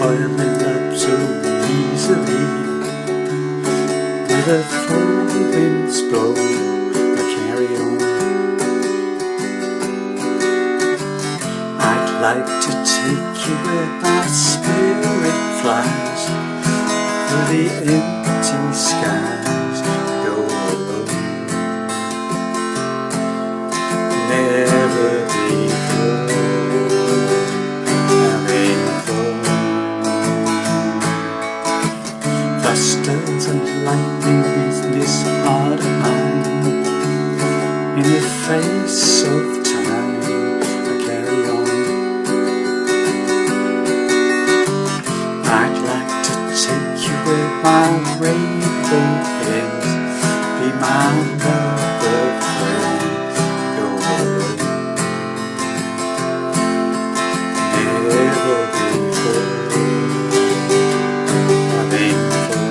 falling in love so easily. With a full wind's blow, I carry on. I'd like to take you where my spirit flies, through the empty skies, go alone. Never be cold, having fun. Thunders and lightning is this heart of mine. In the face of time, I carry on. I'd like to take you where my rainbow ends, be my lover friend, go alone. Never be cold, having fun.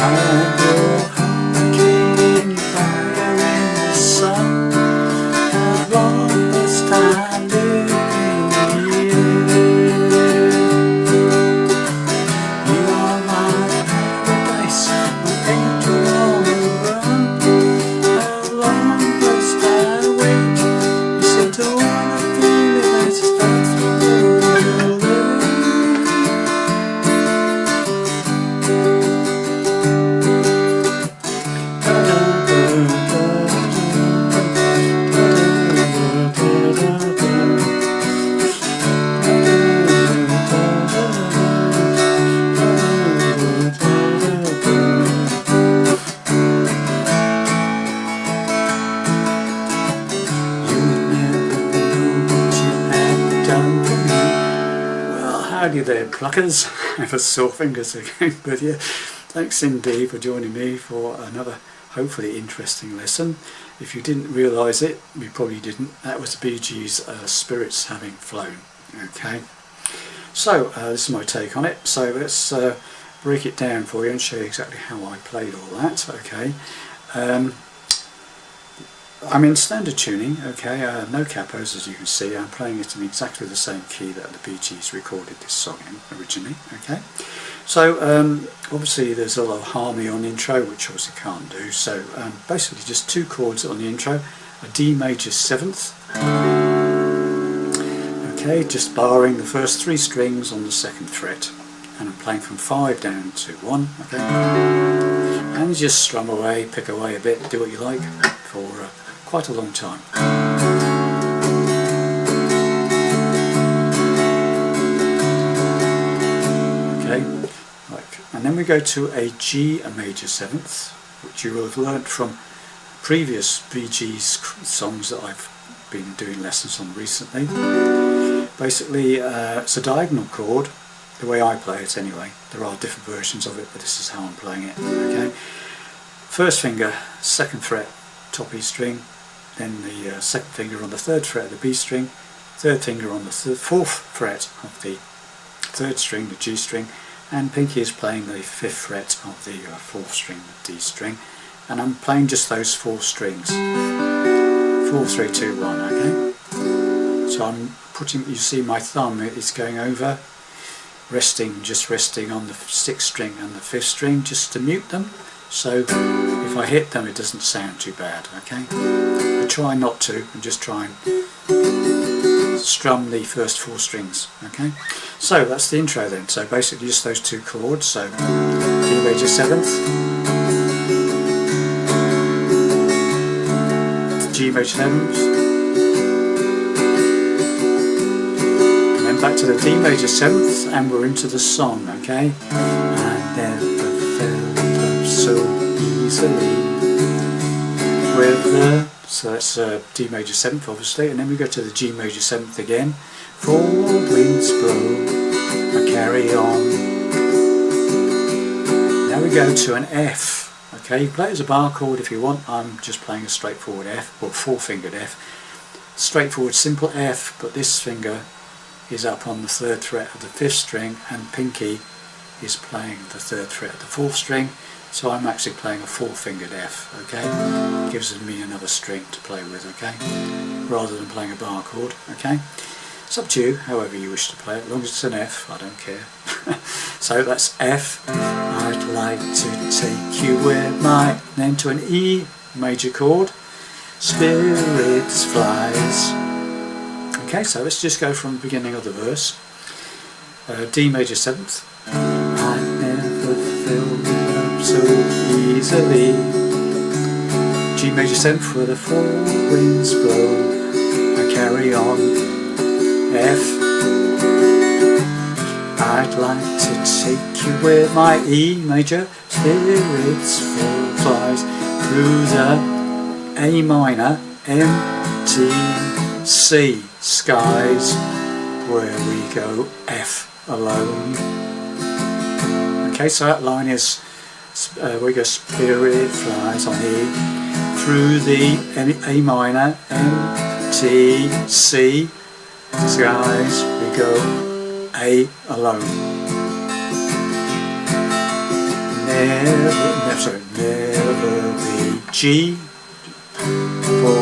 I'm your hurricane, you fire in the sun. How long must I live in the air? You are my paradise, my angel on the run. How long must I wait? You said to wanna feel it, I just that's what you're living. Howdy there, pluckers. I have a sore fingers again with you. Thanks indeed for joining me for another hopefully interesting lesson. If you didn't realise it, you probably didn't, that was the Bee Gees' Spirits Having Flown. Okay, so this is my take on it. So let's break it down for you and show you exactly how I played all that. Okay, I'm in standard tuning, okay, no capos as you can see. I'm playing it in exactly the same key that the Bee Gees recorded this song in originally, okay. So obviously there's a lot of harmony on the intro, which obviously can't do, so basically just two chords on the intro, a D major 7th, okay, just barring the first 3 strings on the 2nd fret, and I'm playing from 5 down to 1, okay, and just strum away, pick away a bit, do what you like for quite a long time. Okay, and then we go to a G major 7th, which you will have learnt from previous Bee Gees songs that I've been doing lessons on recently. Basically, it's a diagonal chord, the way I play it anyway. There are different versions of it, but this is how I'm playing it. Okay, first finger, 2nd fret, top E string, then the 2nd finger on the 3rd fret of the B string, 3rd finger on the 4th fret of the 3rd string, the G string, and pinky is playing the 5th fret of the 4th string, the D string, and I'm playing just those 4 strings, 4, 3, 2, 1, okay? So I'm putting, you see my thumb is going over, just resting on the 6th string and the 5th string, just to mute them, so if I hit them it doesn't sound too bad, okay? I try not to, and just try and strum the first 4 strings, okay? So that's the intro then, so basically just those 2 chords, so D major 7th, G major 7th, and then back to the D major 7th, and we're into the song, okay? I never felt love so easily with the, so that's D major 7th obviously, and then we go to the G major 7th again, 4 winds blow, I carry on. Now we go to an F, okay, you play it as a bar chord if you want. I'm just playing a straightforward F, or 4-fingered F, straightforward simple F, but this finger is up on the 3rd fret of the 5th string, and pinky is playing the 3rd fret of the 4th string, so I'm actually playing a 4-fingered F, okay? Gives me another string to play with, okay? Rather than playing a bar chord, okay? It's up to you, however you wish to play it, as long as it's an F, I don't care. So that's F. I'd like to take you where my name to an E major chord. Spirits flies. Okay, so let's just go from the beginning of the verse. D major 7th. I never fell in love so easily. G major 7th, where the four winds blow. I carry on. F. I'd like to take you where my E major spirits flies through the A minor, M, T, C skies, where we go F alone. Okay, so that line is we go spirit flies on E through the A minor, M, T, C skies, we go A alone. Never be G for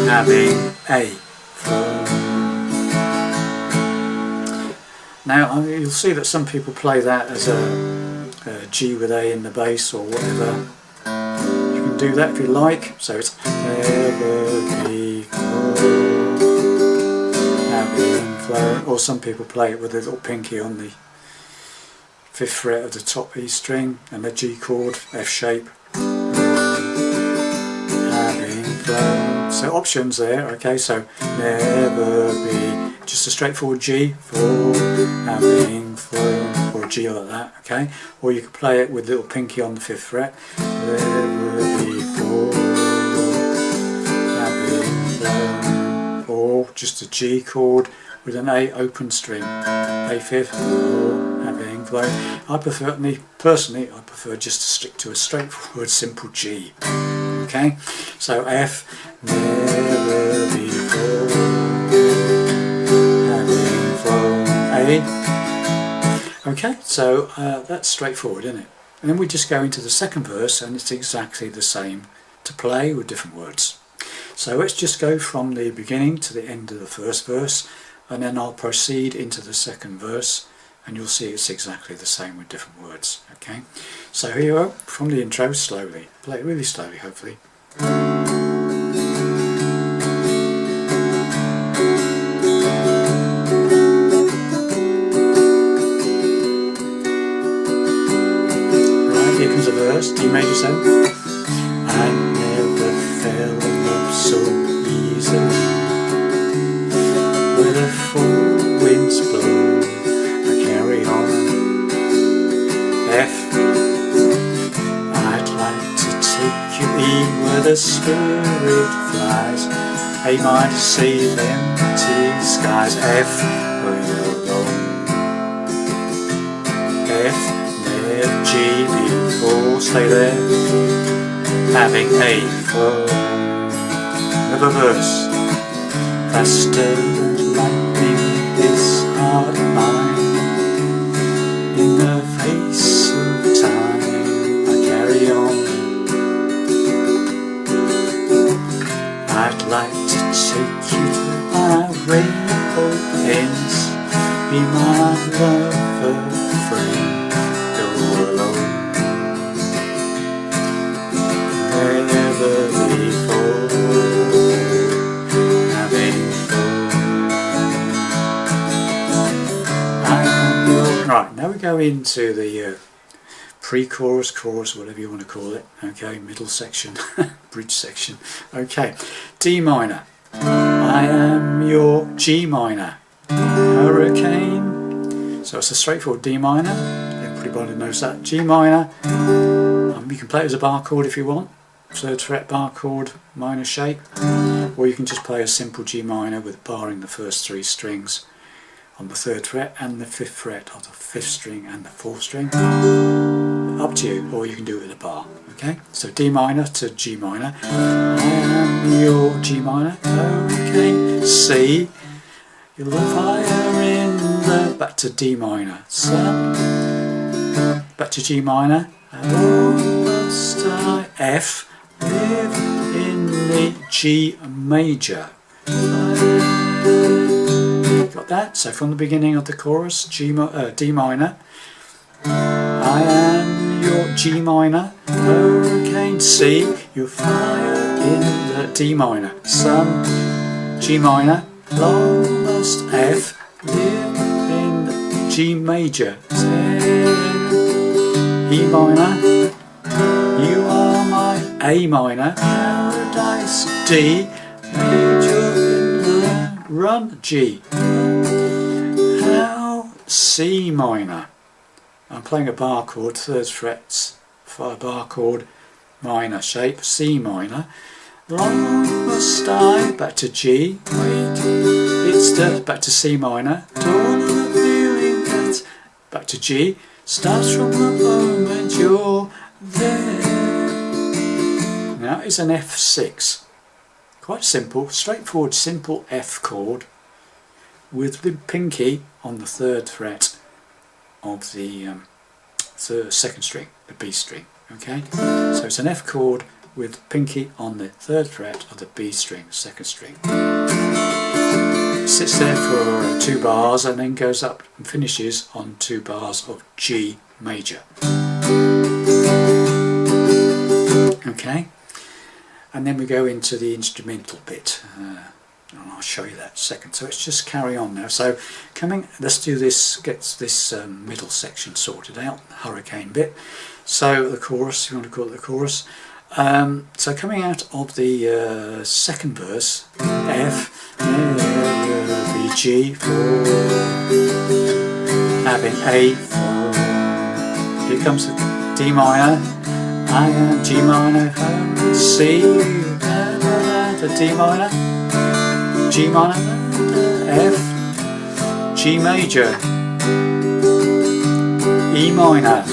having A phone. Now you'll see that some people play that as a G with A in the bass or whatever. You can do that if you like. So it's never be having phone. Or some people play it with a little pinky on the 5th fret of the top E string and the G chord, F shape. So options there, okay, so never be, just a straightforward G for having flown, or a G like that, okay, or you could play it with little pinky on the 5th fret, never be for having flown, or just a G chord with an A open string, A 5th for having flown. I prefer, me personally, I prefer just to stick to a straightforward simple G. Okay, so F, never before having flown A. Okay, so that's straightforward, isn't it? And then we just go into the second verse and it's exactly the same to play with different words. So let's just go from the beginning to the end of the first verse and then I'll proceed into the second verse and you'll see it's exactly the same with different words. Okay, so here you are from the intro slowly. Play it really slowly, hopefully. Right, here comes the verse, D major 7. I never fell in love so easily. Where the four winds blow, I carry on. F. I'd like to take you E where the spirit flies. A minor C, then T skies. F where you're alone. F, near G before, stay there. Having A flow. Another verse. Faster than lightning, this heart of mine. In the face of time, I carry on. I'd like to take you to my rainbow ends. Be my lover, friend, go alone. Never before having fun. Right, now we go into the pre-chorus, chorus, whatever you want to call it, okay, middle section, bridge section, okay, D minor, I am your G minor, hurricane, so it's a straightforward D minor, everybody knows that, G minor, you can play it as a bar chord if you want, 3rd fret bar chord, minor shape, or you can just play a simple G minor with barring the first 3 strings on the 3rd fret and the 5th fret of the 5th string and the 4th string. Up to you, or you can do it with a bar. Okay, so D minor to G minor. I am your G minor. Okay, C. You're the fire in the. Back to D minor. Sun. Back to G minor. Hello, must I? F. Live in the G major. Got that? So from the beginning of the chorus, D minor, I am your G minor, hurricane C, you fire in the D minor, sun, G minor, long must F, live in G major, E minor, you are my A minor, paradise D, major in the run G, how C minor. I'm playing a bar chord, 3rd frets, for a bar chord, minor shape, C minor. Long must I, back to G, wait, it's the, back to C minor, dawn of the feeling that, back to G, starts from the moment you're there. Now it's an F6, quite simple, straightforward, simple F chord with the pinky on the 3rd fret of the 2nd string, the B string, okay? So it's an F chord with pinky on the 3rd fret of the B string, 2nd string. It sits there for 2 bars and then goes up and finishes on 2 bars of G major. Okay, and then we go into the instrumental bit. And I'll show you that in a second. So let's just carry on now. So let's do this, get this middle section sorted out, hurricane bit. So the chorus, you want to call it the chorus. So coming out of the 2nd verse, F, B, G, 4, having A, 4. Here comes the D minor, I am G minor, C, the D minor, G minor, F, G major, E minor,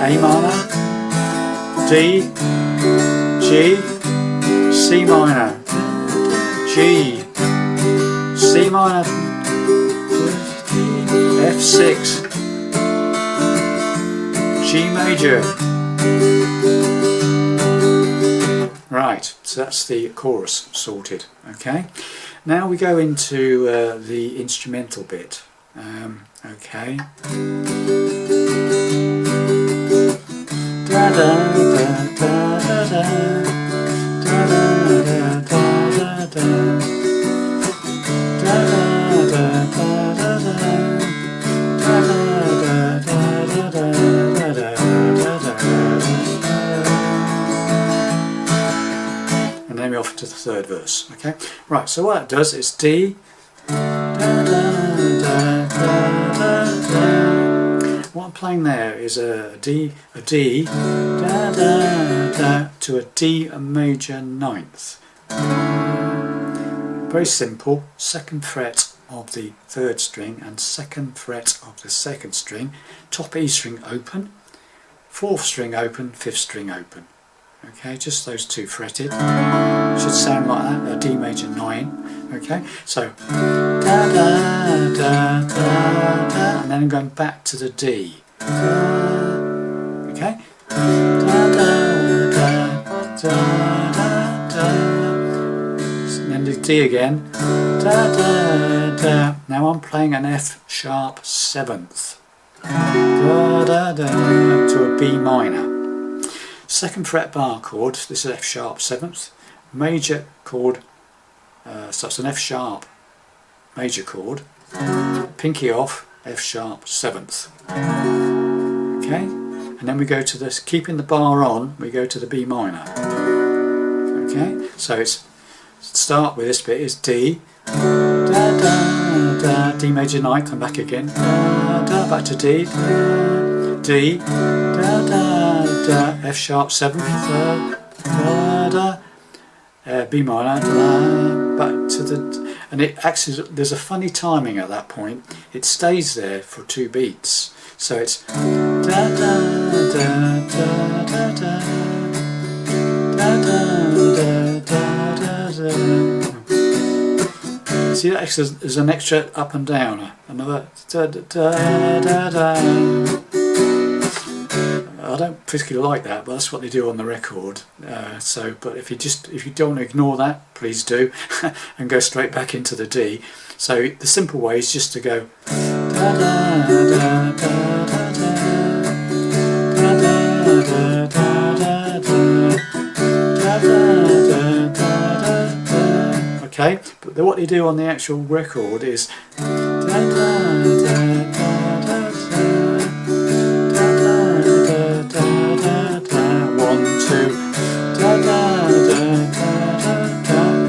A minor, D, G, C minor, G, C minor, F6, G major. Right, so that's the chorus sorted. Okay, now we go into the instrumental bit. Okay. Da da da da da da da da da da and then we're off to the 3rd verse. Okay, right, so what that does is D, what I'm playing there is a D da, da, da, to a D major 9th. Very simple, 2nd fret of the 3rd string and 2nd fret of the 2nd string, top E string open, 4th string open, 5th string open. Okay, just those 2 fretted. Should sound like that, a D major 9. Okay, so da da da da da, and then I'm going back to the D. Okay, da da da da da da, and then the D again. Da da da. Now I'm playing an F sharp 7th. Da da da to a B minor. 2nd fret bar chord, this is F sharp 7th, major chord, so it's an F sharp major chord, pinky off, F sharp 7th. Okay, and then we go to this, keeping the bar on, we go to the B minor. Okay, so it's, start with this bit is D, da da da, D major 9th, and back again, da da, back to D, D, da da da, F sharp 7th, da da, B minor, da, back to the, and it actually, there's a funny timing at that point, it stays there for 2 beats, so it's da da da da da da da da da da da. See, actually there's an extra up and down, another da da da da da. I don't particularly like that, but that's what they do on the record. But if you don't ignore that, please do, and go straight back into the D. So the simple way is just to go da da da da da da da da da da. Okay, but what they do on the actual record is da da da da.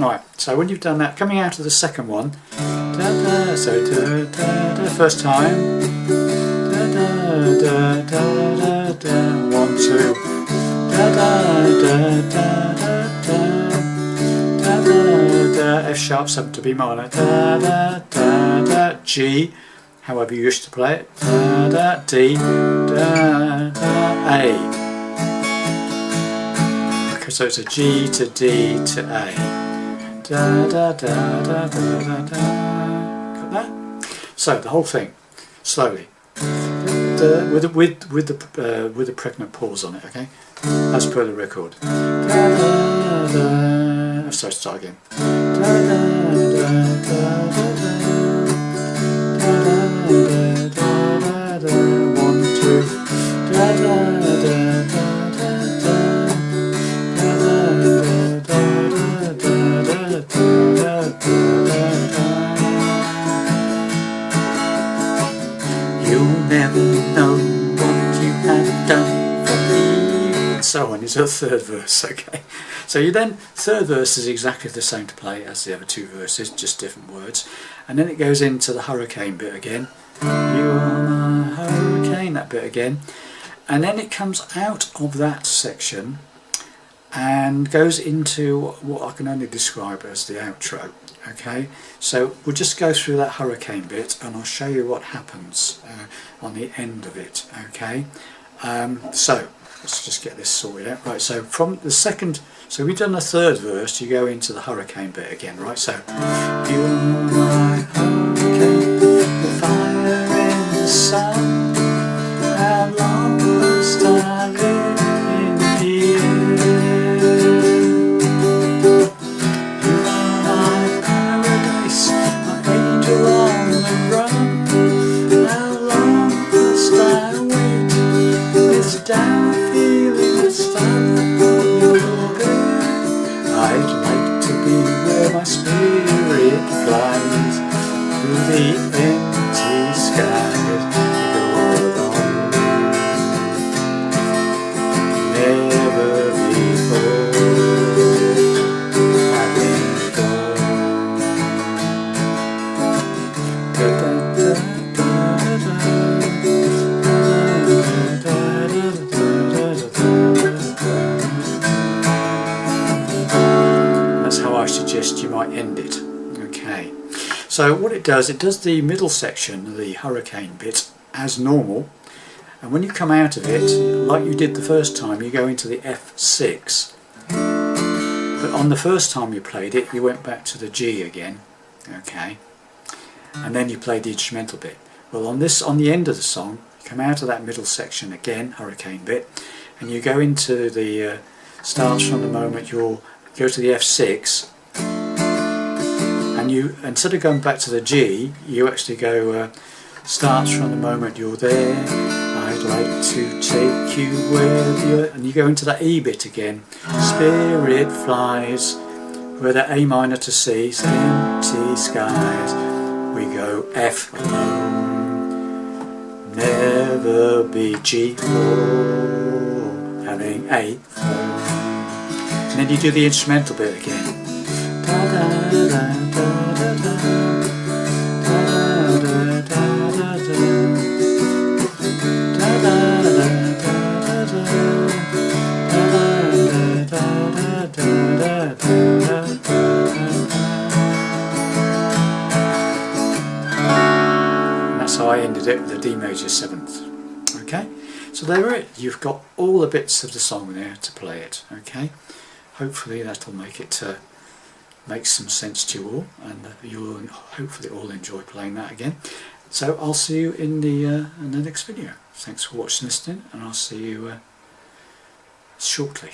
Right, so when you've done that, coming out of the second one, first time, 1, 2, F sharp 7 to B minor, G, however you wish to play it, D, A. Okay, so it's a G to D to A. Da, da, da, da, da, da, da. Got that? So the whole thing, slowly, with the pregnant pause on it. Okay, as per the record. Da, da, da. So start again. Da, da, da, da, da, da, da, da, 1, 2. Da, da, da, da. You'll never know what you have done for me. And so on is the third verse. Okay, so you then third verse is exactly the same to play as the other two verses, just different words, and then it goes into the hurricane bit again. You are my hurricane, that bit again, and then it comes out of that section and goes into what I can only describe as the outro. Okay, so we'll just go through that hurricane bit and I'll show you what happens on the end of it. Okay, so let's just get this sorted out. Right, so from the second, so we've done the third verse, you go into the hurricane bit again, right? So you are my hurricane, the fire and the sun, how long must I live in the air? Down feeling this time you're there. I'd like to be where my spirit flies through the empty skies. Go along, never before I've been gone. Da, da, da, da, da, da. I suggest you might end it. Okay, so what it does the middle section, the hurricane bit, as normal, and when you come out of it, like you did the first time, you go into the F6, but on the first time you played it, you went back to the G again. Okay, and then you played the instrumental bit. Well, on the end of the song, you come out of that middle section again, hurricane bit, and you go into the starts from the moment you'll go to the F6, and you, instead of going back to the G, you actually go starts from the moment you're there. I'd like to take you where you're, and you go into that E bit again. Spirit flies, where the A minor to C, so empty skies. We go F alone, never be G for having A alone. And then you do the instrumental bit again. Da, da, da, da, da, da. Da, da, da, da, da. Da, da, da, da, da. Da, da, da, da, da, and that's how I ended it with the D major 7th. Okay, so there it. You've got all the bits of the song there to play it. Okay. Hopefully that'll make it make some sense to you all, and you'll hopefully all enjoy playing that again. So I'll see you in the next video. Thanks for watching, listening, and I'll see you shortly.